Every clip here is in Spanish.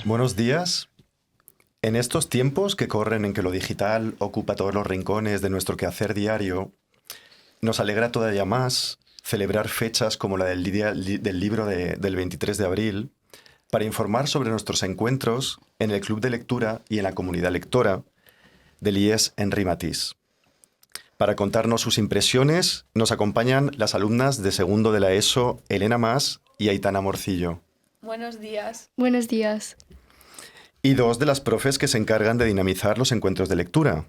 Buenos días. En estos tiempos que corren en que lo digital ocupa todos los rincones de nuestro quehacer diario, nos alegra todavía más celebrar fechas como la del libro del 23 de abril para informar sobre nuestros encuentros en el Club de Lectura y en la comunidad lectora del IES Henri Matisse. Para contarnos sus impresiones nos acompañan las alumnas de segundo de la ESO, Elena Mas y Aitana Morcillo. Buenos días. Buenos días. Y dos de las profes que se encargan de dinamizar los encuentros de lectura.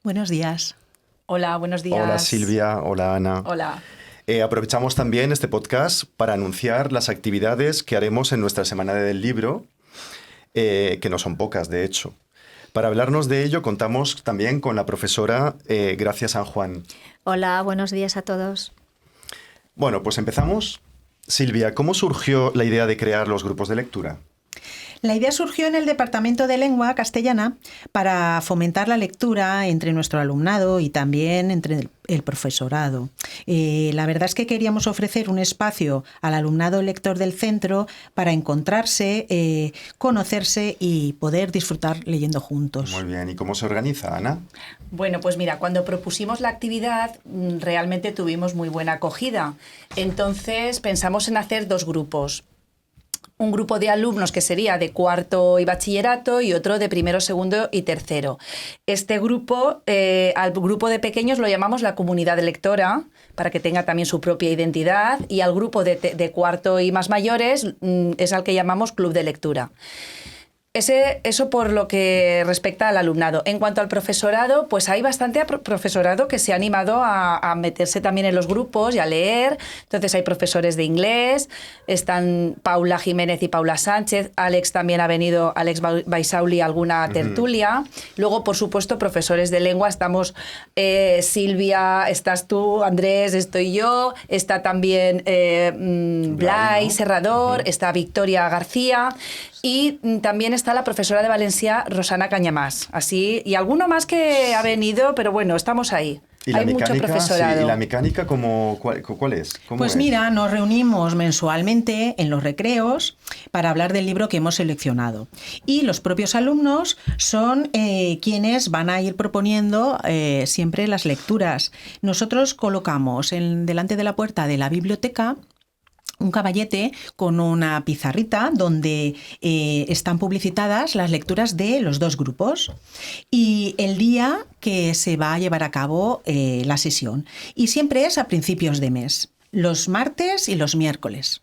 Buenos días. Hola, buenos días. Hola Silvia, hola Ana. Hola. Aprovechamos también este podcast para anunciar las actividades que haremos en nuestra Semana del Libro, que no son pocas, de hecho. Para hablarnos de ello contamos también con la profesora Gracia San Juan. Hola, buenos días a todos. Bueno, pues empezamos. Silvia, ¿cómo surgió la idea de crear los grupos de lectura? La idea surgió en el Departamento de Lengua Castellana para fomentar la lectura entre nuestro alumnado y también entre el profesorado. La verdad es que queríamos ofrecer un espacio al alumnado lector del centro para encontrarse, conocerse y poder disfrutar leyendo juntos. Muy bien. ¿Y cómo se organiza, Ana? Bueno, pues mira, cuando propusimos la actividad realmente tuvimos muy buena acogida. Entonces pensamos en hacer dos grupos. Un grupo de alumnos que sería de cuarto y bachillerato y otro de primero, segundo y tercero. Este grupo, al grupo de pequeños lo llamamos la comunidad lectora, para que tenga también su propia identidad, y al grupo de cuarto y más mayores es al que llamamos club de lectura. Eso por lo que respecta al alumnado. En cuanto al profesorado, pues hay bastante profesorado que se ha animado a meterse también en los grupos y a leer. Entonces hay profesores de inglés, están Paula Jiménez y Paula Sánchez, Alex también ha venido, Alex Baisauli, alguna tertulia. Luego, por supuesto, profesores de lengua, estamos Silvia, estás tú, Andrés, estoy yo, está también Blay, ¿no? Serrador, está Victoria García. Y también está la profesora de Valencia, Rosana Cañamás. Así, y alguno más que ha venido, pero bueno, estamos ahí. ¿Y la Hay mecánica, mucho profesorado. Sí, ¿y la mecánica cuál es? Pues mira, nos reunimos mensualmente en los recreos para hablar del libro que hemos seleccionado. Y los propios alumnos son quienes van a ir proponiendo siempre las lecturas. Nosotros colocamos delante de la puerta de la biblioteca un caballete con una pizarrita donde están publicitadas las lecturas de los dos grupos y el día que se va a llevar a cabo la sesión. Y siempre es a principios de mes, los martes y los miércoles.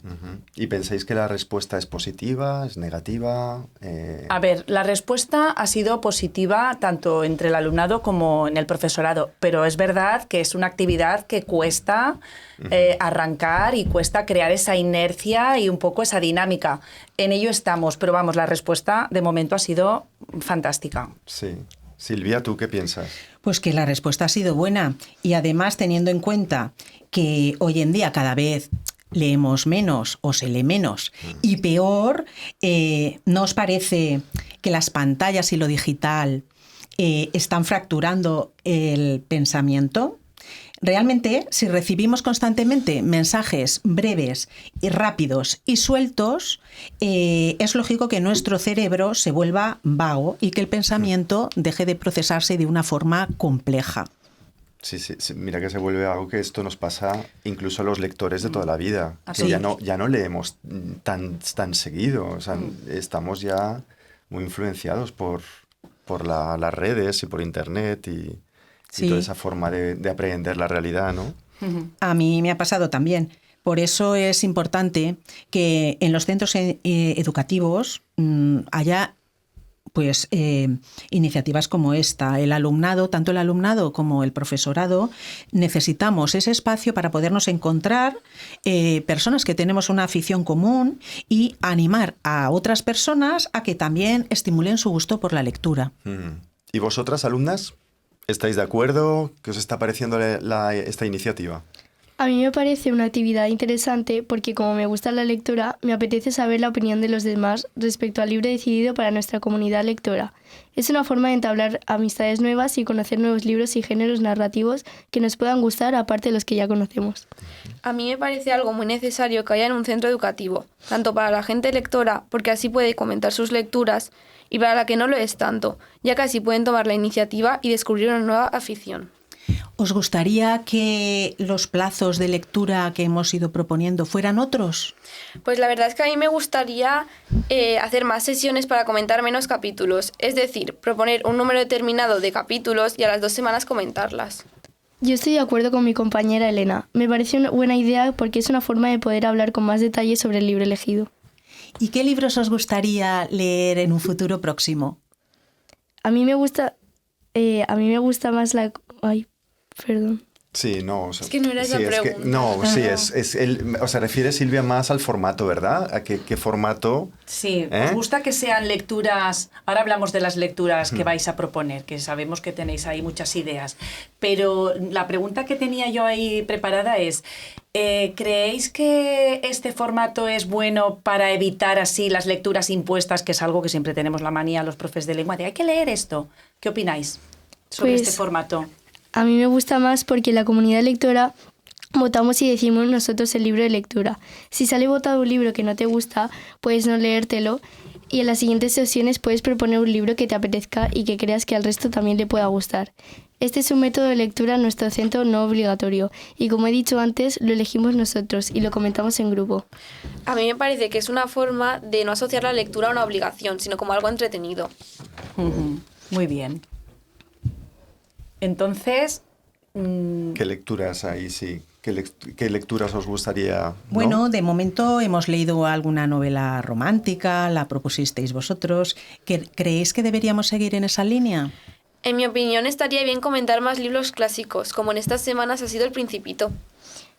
Uh-huh. ¿Y pensáis que la respuesta es positiva, es negativa? A ver, la respuesta ha sido positiva tanto entre el alumnado como en el profesorado, pero es verdad que es una actividad que cuesta arrancar y cuesta crear esa inercia y un poco esa dinámica. En ello estamos, pero vamos, la respuesta de momento ha sido fantástica. Sí. Silvia, ¿tú qué piensas? Pues que la respuesta ha sido buena y además teniendo en cuenta que hoy en día cada vez leemos menos o se lee menos y peor, ¿no os parece que las pantallas y lo digital están fracturando el pensamiento? Realmente, si recibimos constantemente mensajes breves y rápidos y sueltos, es lógico que nuestro cerebro se vuelva vago y que el pensamiento deje de procesarse de una forma compleja. Sí, mira que se vuelve algo que esto nos pasa incluso a los lectores de toda la vida. Sí. Que ya no leemos tan seguido. O sea, estamos ya muy influenciados por las redes y por internet y toda esa forma de aprender la realidad, ¿no? A mí me ha pasado también. Por eso es importante que en los centros educativos haya pues iniciativas como esta. El alumnado, tanto el alumnado como el profesorado, necesitamos ese espacio para podernos encontrar personas que tenemos una afición común y animar a otras personas a que también estimulen su gusto por la lectura. ¿Y vosotras, alumnas, estáis de acuerdo? ¿Qué os está pareciendo esta iniciativa? A mí me parece una actividad interesante porque como me gusta la lectura, me apetece saber la opinión de los demás respecto al libro decidido para nuestra comunidad lectora. Es una forma de entablar amistades nuevas y conocer nuevos libros y géneros narrativos que nos puedan gustar aparte de los que ya conocemos. A mí me parece algo muy necesario que haya en un centro educativo, tanto para la gente lectora, porque así puede comentar sus lecturas, y para la que no lo es tanto, ya que así pueden tomar la iniciativa y descubrir una nueva afición. ¿Os gustaría que los plazos de lectura que hemos ido proponiendo fueran otros? Pues la verdad es que a mí me gustaría hacer más sesiones para comentar menos capítulos, es decir, proponer un número determinado de capítulos y a las 2 semanas comentarlas. Yo estoy de acuerdo con mi compañera Elena. Me parece una buena idea porque es una forma de poder hablar con más detalle sobre el libro elegido. ¿Y qué libros os gustaría leer en un futuro próximo? A mí me gusta más la... Ay, perdón. Sí, no. O sea, es que no era esa pregunta. Se refiere Silvia más al formato, ¿verdad? ¿A qué formato? Sí, ¿os gusta que sean lecturas? Ahora hablamos de las lecturas que vais a proponer, que sabemos que tenéis ahí muchas ideas, pero la pregunta que tenía yo ahí preparada es, ¿creéis que este formato es bueno para evitar así las lecturas impuestas, que es algo que siempre tenemos la manía los profes de lengua, de hay que leer esto? ¿Qué opináis sobre este formato? A mí me gusta más porque en la comunidad lectora votamos y decimos nosotros el libro de lectura. Si sale votado un libro que no te gusta, puedes no leértelo y en las siguientes sesiones puedes proponer un libro que te apetezca y que creas que al resto también le pueda gustar. Este es un método de lectura en nuestro centro no obligatorio y como he dicho antes, lo elegimos nosotros y lo comentamos en grupo. A mí me parece que es una forma de no asociar la lectura a una obligación, sino como algo entretenido. Muy bien. Entonces... ¿Qué lecturas hay, sí? ¿Qué lecturas os gustaría? ¿No? Bueno, de momento hemos leído alguna novela romántica, la propusisteis vosotros. ¿Creéis que deberíamos seguir en esa línea? En mi opinión, estaría bien comentar más libros clásicos, como en estas semanas ha sido El Principito.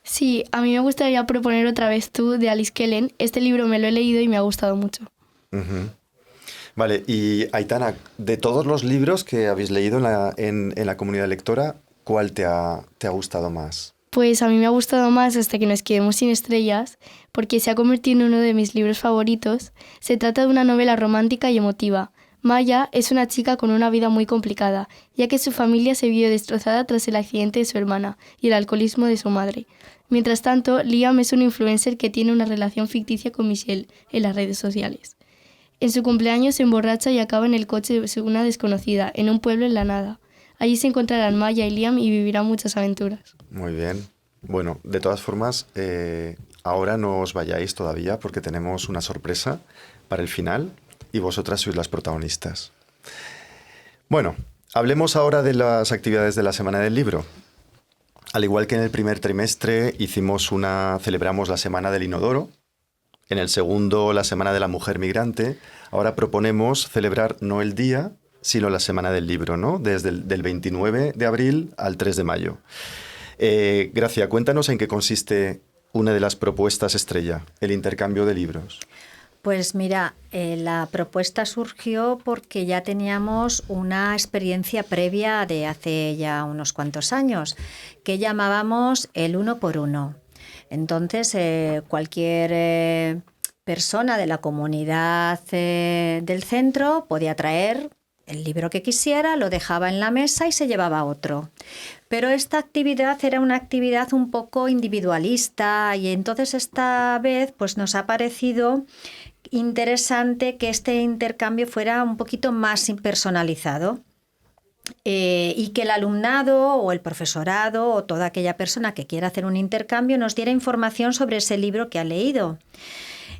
Sí, a mí me gustaría proponer otra vez Tú, de Alice Kellen. Este libro me lo he leído y me ha gustado mucho. Uh-huh. Vale, y Aitana, de todos los libros que habéis leído en la comunidad lectora, ¿cuál te ha gustado más? Pues a mí me ha gustado más Hasta que nos quedemos sin estrellas, porque se ha convertido en uno de mis libros favoritos. Se trata de una novela romántica y emotiva. Maya es una chica con una vida muy complicada, ya que su familia se vio destrozada tras el accidente de su hermana y el alcoholismo de su madre. Mientras tanto, Liam es un influencer que tiene una relación ficticia con Michelle en las redes sociales. En su cumpleaños se emborracha y acaba en el coche de una desconocida, en un pueblo en la nada. Allí se encontrarán Maya y Liam y vivirán muchas aventuras. Muy bien. Bueno, de todas formas, ahora no os vayáis todavía porque tenemos una sorpresa para el final y vosotras sois las protagonistas. Bueno, hablemos ahora de las actividades de la Semana del Libro. Al igual que en el primer trimestre celebramos la Semana del Inodoro, en el segundo la Semana de la Mujer Migrante, ahora proponemos celebrar no el día, sino la Semana del Libro, ¿no? Desde el 29 de abril al 3 de mayo. Gracia, cuéntanos en qué consiste una de las propuestas estrella, el intercambio de libros. Pues mira, la propuesta surgió porque ya teníamos una experiencia previa de hace ya unos cuantos años, que llamábamos el 1 por 1. Entonces, cualquier persona de la comunidad del centro podía traer el libro que quisiera, lo dejaba en la mesa y se llevaba otro. Pero esta actividad era una actividad un poco individualista y entonces esta vez pues, nos ha parecido interesante que este intercambio fuera un poquito más personalizado. Y que el alumnado o el profesorado o toda aquella persona que quiera hacer un intercambio nos diera información sobre ese libro que ha leído.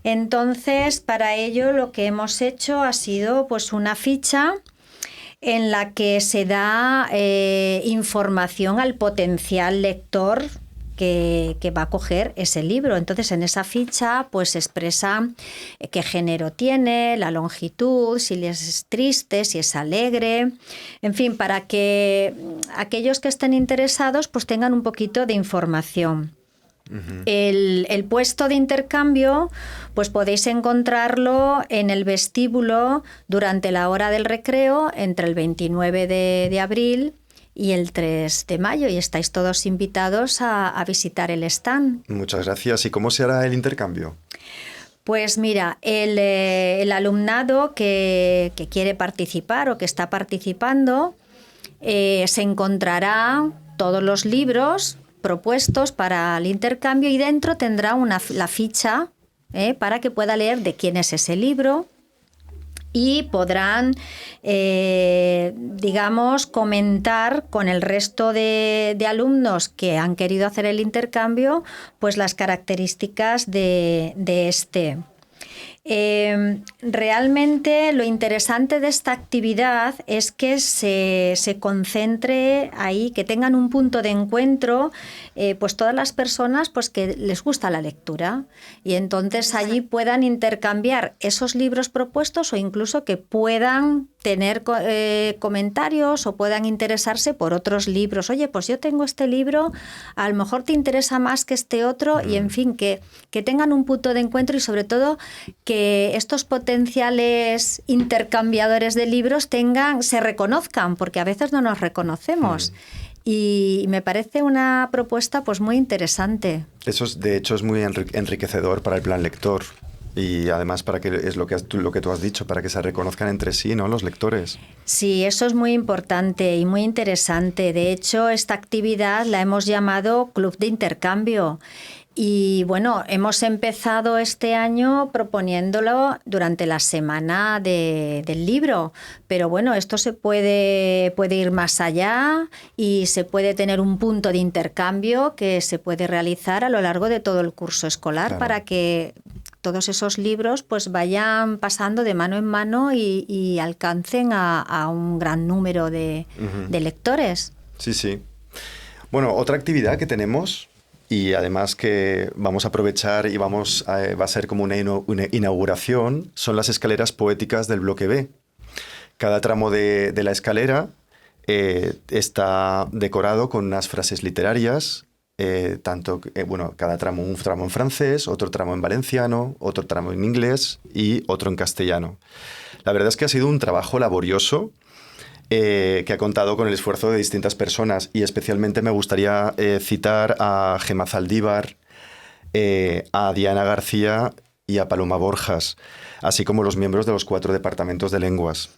Entonces, para ello lo que hemos hecho ha sido pues una ficha en la que se da información al potencial lector que va a coger ese libro. Entonces, en esa ficha pues se expresa qué género tiene, la longitud, si es triste, si es alegre, en fin, para que aquellos que estén interesados pues tengan un poquito de información. Uh-huh. El puesto de intercambio pues podéis encontrarlo en el vestíbulo durante la hora del recreo entre el 29 de abril y el 3 de mayo, y estáis todos invitados a visitar el stand. Muchas gracias. ¿Y cómo se hará el intercambio? Pues mira, el alumnado que quiere participar o que está participando se encontrará todos los libros propuestos para el intercambio y dentro tendrá la ficha para que pueda leer de quién es ese libro y podrán, digamos, comentar con el resto de alumnos que han querido hacer el intercambio, pues las características de este. Realmente lo interesante de esta actividad es que se concentre ahí, que tengan un punto de encuentro pues todas las personas pues que les gusta la lectura y entonces allí puedan intercambiar esos libros propuestos o incluso que puedan tener comentarios o puedan interesarse por otros libros. Oye, pues yo tengo este libro, a lo mejor te interesa más que este otro y en fin, que tengan un punto de encuentro y sobre todo que estos potenciales intercambiadores de libros se reconozcan, porque a veces no nos reconocemos. Y me parece una propuesta pues muy interesante. Eso de hecho es muy enriquecedor para el plan lector. Y además para que es lo que tú has dicho, para que se reconozcan entre sí, ¿no? Los lectores. Sí, eso es muy importante y muy interesante. De hecho, esta actividad la hemos llamado Club de Intercambio. Y bueno, hemos empezado este año proponiéndolo durante la semana del libro, pero bueno, esto se puede ir más allá y se puede tener un punto de intercambio que se puede realizar a lo largo de todo el curso escolar, claro, para que todos esos libros pues vayan pasando de mano en mano y alcancen a un gran número de lectores. Sí, sí. Bueno, otra actividad que tenemos y además que vamos a aprovechar y va a ser como una inauguración, son las escaleras poéticas del bloque B. Cada tramo de la escalera está decorado con unas frases literarias, cada tramo, un tramo en francés, otro tramo en valenciano, otro tramo en inglés y otro en castellano. La verdad es que ha sido un trabajo laborioso, que ha contado con el esfuerzo de distintas personas y especialmente me gustaría citar a Gemma Zaldívar, a Diana García y a Paloma Borjas, así como los miembros de los 4 departamentos de lenguas.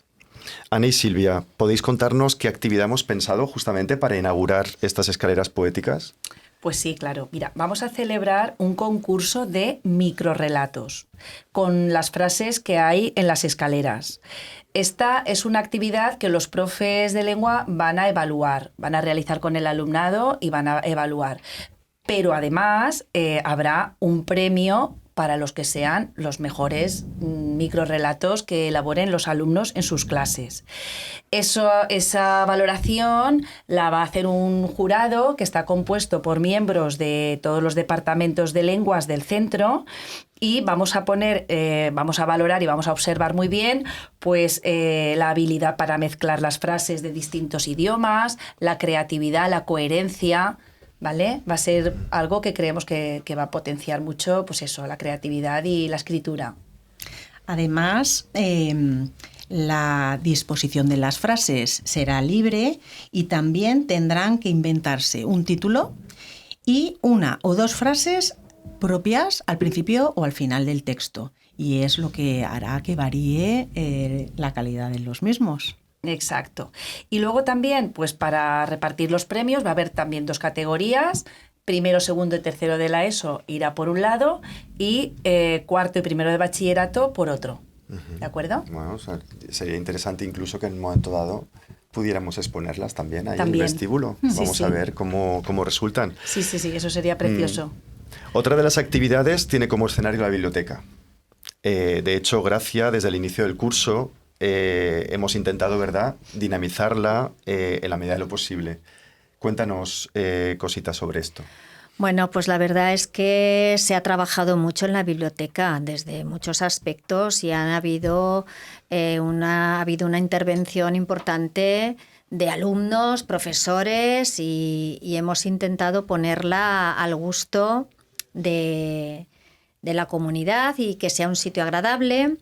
Ana y Silvia, ¿podéis contarnos qué actividad hemos pensado justamente para inaugurar estas escaleras poéticas? Pues sí, claro. Mira, vamos a celebrar un concurso de microrrelatos con las frases que hay en las escaleras. Esta es una actividad que los profes de lengua van a evaluar, van a realizar con el alumnado y van a evaluar. Pero además habrá un premio para los que sean los mejores microrrelatos que elaboren los alumnos en sus clases. Esa valoración la va a hacer un jurado que está compuesto por miembros de todos los departamentos de lenguas del centro y vamos a valorar y vamos a observar muy bien pues, la habilidad para mezclar las frases de distintos idiomas, la creatividad, la coherencia, ¿vale? Va a ser algo que creemos que va a potenciar mucho, pues eso, la creatividad y la escritura. Además, la disposición de las frases será libre y también tendrán que inventarse un título y 1 o 2 frases propias al principio o al final del texto. Y es lo que hará que varíe la calidad de los mismos. Exacto. Y luego también, pues para repartir los premios va a haber también 2 categorías. Primero, segundo y tercero de la ESO irá por un lado y cuarto y primero de bachillerato por otro. ¿De acuerdo? Bueno, o sea, sería interesante incluso que en un momento dado pudiéramos exponerlas también ahí en el vestíbulo. Vamos a ver cómo resultan. Sí, eso sería precioso. Otra de las actividades tiene como escenario la biblioteca. De hecho, Gracia, desde el inicio del curso, hemos intentado, ¿verdad?, dinamizarla en la medida de lo posible. Cuéntanos cositas sobre esto. Bueno, pues la verdad es que se ha trabajado mucho en la biblioteca desde muchos aspectos y ha habido una intervención importante de alumnos, profesores y hemos intentado ponerla al gusto de de la comunidad y que sea un sitio agradable.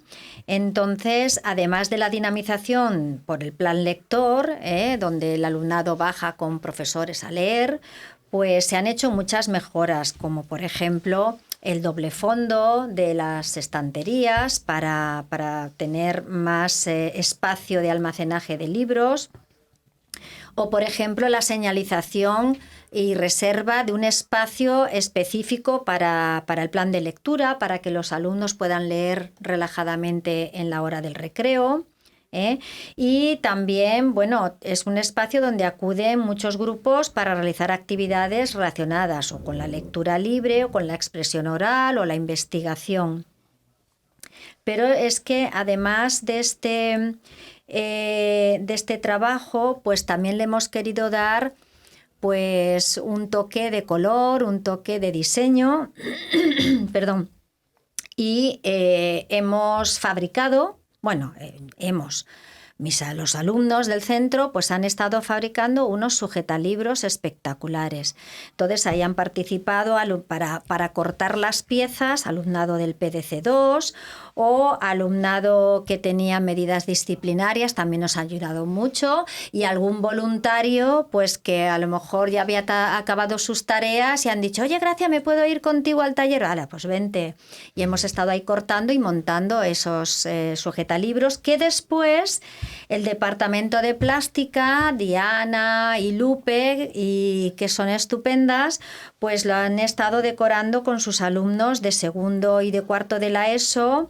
Entonces, además de la dinamización por el plan lector, donde el alumnado baja con profesores a leer, pues se han hecho muchas mejoras, como por ejemplo el doble fondo de las estanterías para tener más espacio de almacenaje de libros, o por ejemplo la señalización y reserva de un espacio específico para el plan de lectura, para que los alumnos puedan leer relajadamente en la hora del recreo. Y también, bueno, es un espacio donde acuden muchos grupos para realizar actividades relacionadas o con la lectura libre o con la expresión oral o la investigación. Pero es que además de este trabajo, pues también le hemos querido dar pues un toque de color, un toque de diseño, perdón, y hemos fabricado, los alumnos del centro pues han estado fabricando unos sujetalibros espectaculares. Entonces ahí han participado para cortar las piezas, alumnado del PDC2 o alumnado que tenía medidas disciplinarias, también nos ha ayudado mucho, y algún voluntario pues que a lo mejor ya había acabado sus tareas y han dicho, oye, Gracia, ¿me puedo ir contigo al taller? Ahora, pues vente. Y hemos estado ahí cortando y montando esos sujetalibros que después el departamento de plástica, Diana y Lupe, y que son estupendas, pues lo han estado decorando con sus alumnos de segundo y de cuarto de la ESO,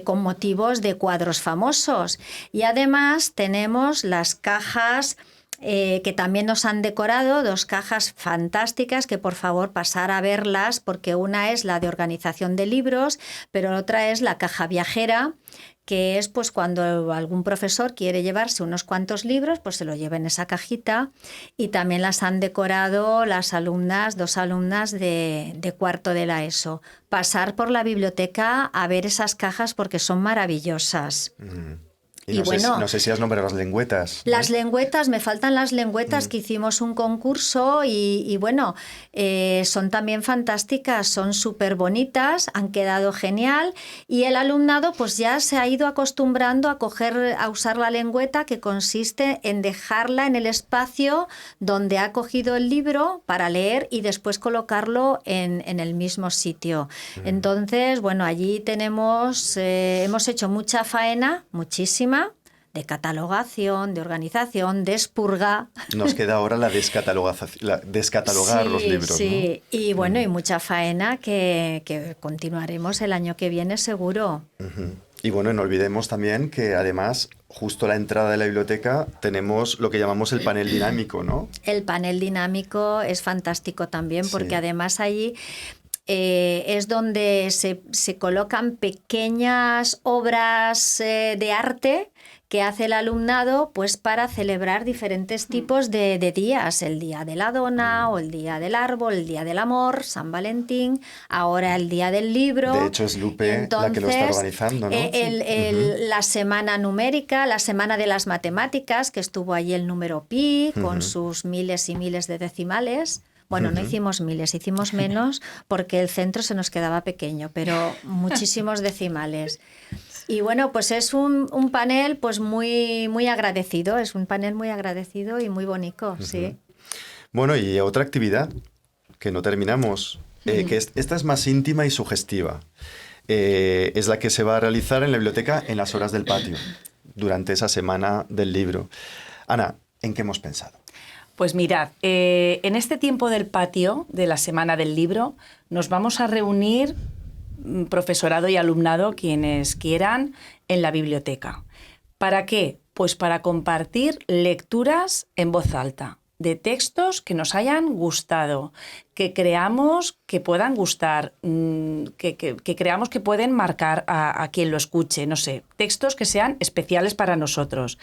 con motivos de cuadros famosos. Y además tenemos las cajas que también nos han decorado, 2 cajas fantásticas que por favor pasar a verlas, porque una es la de organización de libros, pero otra es la caja viajera, que es pues cuando algún profesor quiere llevarse unos cuantos libros, pues se lo lleva en esa cajita, y también las han decorado las alumnas, 2 alumnas de cuarto de la ESO. Pasar por la biblioteca a ver esas cajas porque son maravillosas. Y no sé si has nombrado las lengüetas. Las lengüetas, me faltan las lengüetas, que hicimos un concurso y bueno, son también fantásticas, son súper bonitas, han quedado genial, y el alumnado pues ya se ha ido acostumbrando a usar la lengüeta, que consiste en dejarla en el espacio donde ha cogido el libro para leer y después colocarlo en el mismo sitio. Entonces, bueno, allí hemos hecho mucha faena, muchísima, de catalogación, de organización, de expurga. Nos queda ahora la descatalogar los libros. Sí, ¿no? Y bueno, y mucha faena que continuaremos el año que viene seguro. Y bueno, no olvidemos también que además, justo a la entrada de la biblioteca, tenemos lo que llamamos el panel dinámico, ¿no? El panel dinámico es fantástico también, porque además allí es donde se colocan pequeñas obras de arte que hace el alumnado pues para celebrar diferentes tipos de días, el día de la dona o el día del árbol, el día del amor, San Valentín, ahora el día del libro. De hecho es Lupe la que lo está organizando, ¿no? La semana numérica, la semana de las matemáticas, que estuvo allí el número pi con sus miles y miles de decimales. Bueno, no hicimos miles, hicimos menos porque el centro se nos quedaba pequeño, pero muchísimos decimales. Y bueno, pues es un panel pues muy, muy agradecido, es un panel muy agradecido y muy bonito, sí. Bueno, y otra actividad que no terminamos, que esta es más íntima y sugestiva, es la que se va a realizar en la biblioteca en las horas del patio, durante esa semana del libro. Ana, ¿en qué hemos pensado? Pues mirad, en este tiempo del patio, de la Semana del Libro, nos vamos a reunir profesorado y alumnado, quienes quieran, en la biblioteca. ¿Para qué? Pues para compartir lecturas en voz alta, de textos que nos hayan gustado, que creamos que puedan gustar, que creamos que pueden marcar a quien lo escuche, no sé, textos que sean especiales para nosotros.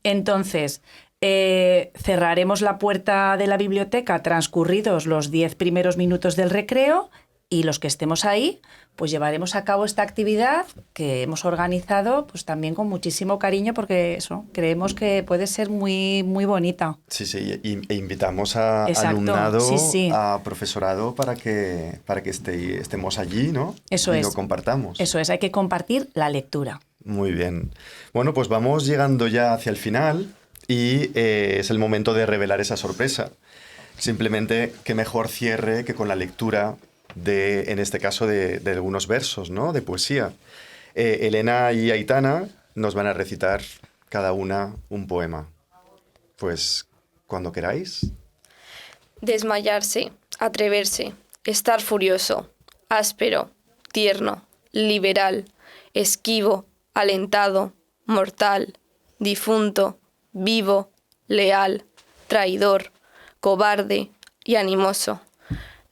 Entonces, cerraremos la puerta de la biblioteca transcurridos los 10 primeros minutos del recreo y los que estemos ahí, pues llevaremos a cabo esta actividad que hemos organizado pues también con muchísimo cariño porque eso, creemos que puede ser muy, muy bonita. Sí, sí, e invitamos a Exacto, alumnado, sí. a profesorado para que estemos allí, ¿no? Eso y es. lo compartamos. Eso es, hay que compartir la lectura. Muy bien. Bueno, pues vamos llegando ya hacia el final y es el momento de revelar esa sorpresa. Simplemente, qué mejor cierre que con la lectura en este caso, de algunos versos, ¿no? De poesía. Elena y Aitana nos van a recitar cada una un poema. Pues, cuando queráis. Desmayarse, atreverse, estar furioso, áspero, tierno, liberal, esquivo, alentado, mortal, difunto, vivo, leal, traidor, cobarde y animoso.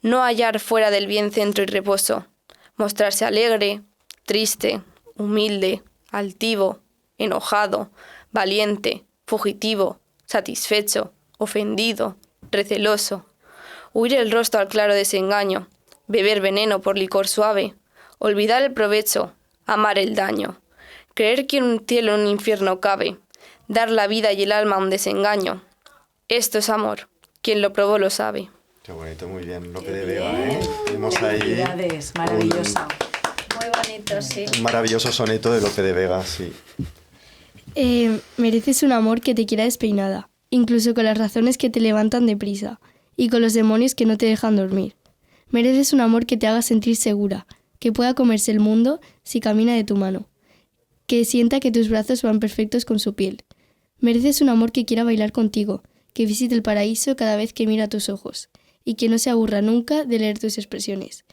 No hallar fuera del bien centro y reposo, mostrarse alegre, triste, humilde, altivo, enojado, valiente, fugitivo, satisfecho, ofendido, receloso, huir el rostro al claro desengaño, beber veneno por licor suave, olvidar el provecho, amar el daño, creer que un cielo en un infierno cabe, dar la vida y el alma a un desengaño. Esto es amor, quien lo probó lo sabe. Qué bonito, muy bien. Lope de Vega, ¿eh? Tenemos ahí Felicidades, maravillosa. Muy bonito, sí. un maravilloso soneto de Lope de Vega, sí. Mereces un amor que te quiera despeinada, incluso con las razones que te levantan deprisa y con los demonios que no te dejan dormir. Mereces un amor que te haga sentir segura, que pueda comerse el mundo si camina de tu mano, que sienta que tus brazos van perfectos con su piel. Mereces un amor que quiera bailar contigo, que visite el paraíso cada vez que mira tus ojos y que no se aburra nunca de leer tus expresiones.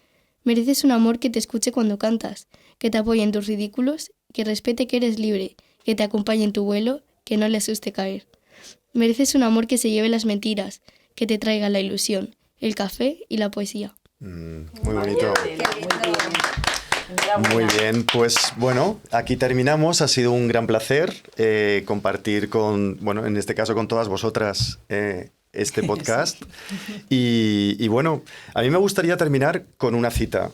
Mereces un amor que te escuche cuando cantas, que te apoye en tus ridículos, que respete que eres libre, que te acompañe en tu vuelo, que no le asuste caer. Mereces un amor que se lleve las mentiras, que te traiga la ilusión, el café y la poesía. Muy bonito. Enhorabuena. Muy bien, pues bueno, aquí terminamos. Ha sido un gran placer compartir en este caso con todas vosotras este podcast. Y bueno, a mí me gustaría terminar con una cita.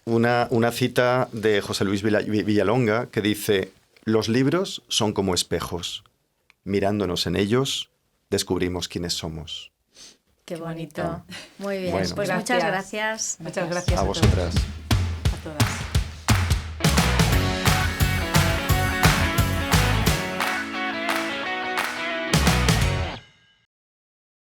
Una cita de José Luis Villalonga que dice: los libros son como espejos. Mirándonos en ellos, descubrimos quiénes somos. Qué bonito. Muy bien. Bueno. Pues muchas gracias. Muchas gracias A a todos. vosotras.